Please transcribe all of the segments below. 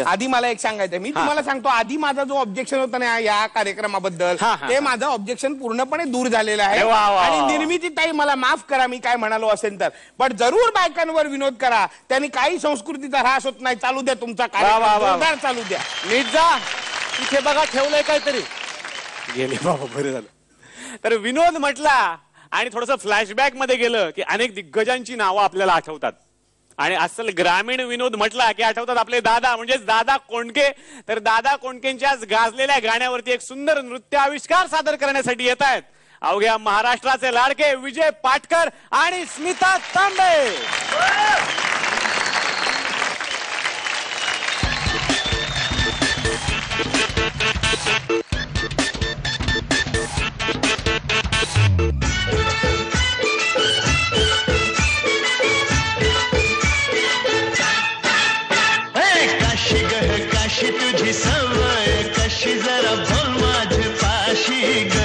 आधी मला एक सांगायचं, मी तुम्हाला सांगतो, आधी माझा जो ऑब्जेक्शन होता ना या कार्यक्रमाबद्दल, ते माझं ऑब्जेक्शन पूर्णपणे दूर झालेलं आहे. आणि निर्मिती ताई मला माफ करा मी काय म्हणालो असेल तर, पण जरूर बायकांवर विनोद करा, त्यांनी काही संस्कृतीचा ह्रास होत नाही. चालू द्या तुमचा कार्यक्रम, चालू द्या. नीट जा, इथे बघा ठेवलंय काहीतरी. गेले बाबा, बरं झालं. तर विनोद म्हटला आणि थोडस फ्लॅशबॅक मध्ये गेलं की अनेक दिग्गजांची नावं आपल्याला आठवतात. आणि असल ग्रामीण विनोद म्हटला की आठवतात आपले दादा, म्हणजेच दादा कोंडके. तर दादा कोंडकेंच्याच गाजलेल्या गाण्यावरती एक सुंदर नृत्य आविष्कार सादर करण्यासाठी येत आहेत अवघ्या महाराष्ट्राचे लाडके विजय पाटकर आणि स्मिता तांबे. काशी तुझी सवय कशी जरा बोल माझे पाशी ग.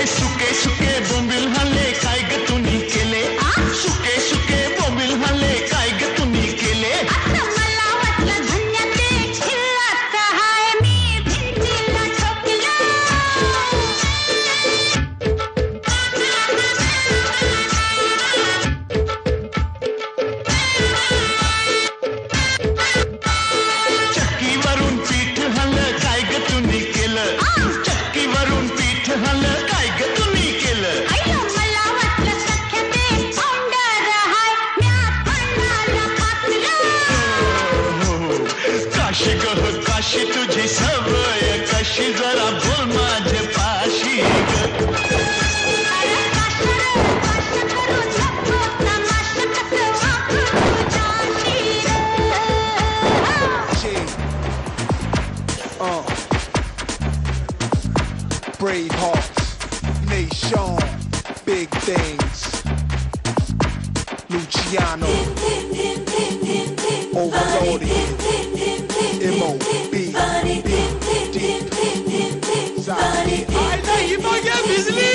सुके सुके बोंबिल हल्ले काय ग तुम्ही केले. सुके सुके बोंबिल हल्ले काय ग तुम्ही केले. चक्कीवरून पीठ हल्लं काय ग तुम्ही केलं. चक्कीवरून पीठ हल्लं काय ग तुम्ही केलं. काशी ग काशी तुझी सवय कशी जरा बोल माझे पाशी ग. Brave hearts, nation, big things. Luciano, overloaded. M.O.B. deep. Zahid. I know you might get busy.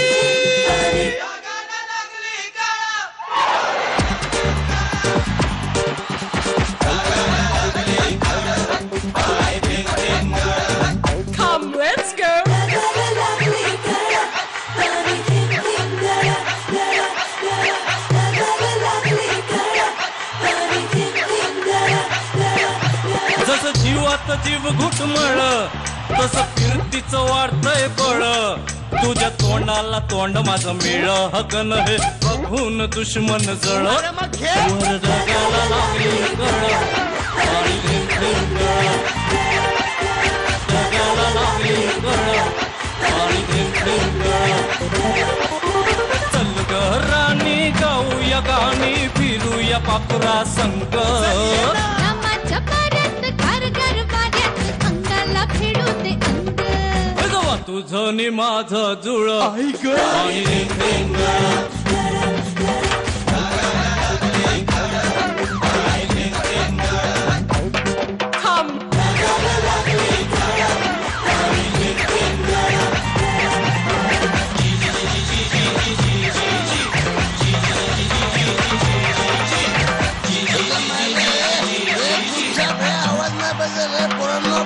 Come, let's go. जसं जीवात जीव घुटमळ तसं कीर्तीचं वाढतंय बळ. तुझ्या तोंडाला तोंड माझं मिळ हकन हे बघून दुश्मन जळ. वर जगाला लागली कळ आणि थेंब गळ. जगाला लागली कळ आणि थेंब गळ. चल ग राणी गाऊया गाणी फिरूया पाखरा संग. तुझं नि माझं जुळ आणि आवाज नाही पाहिजे रे पोरांनो.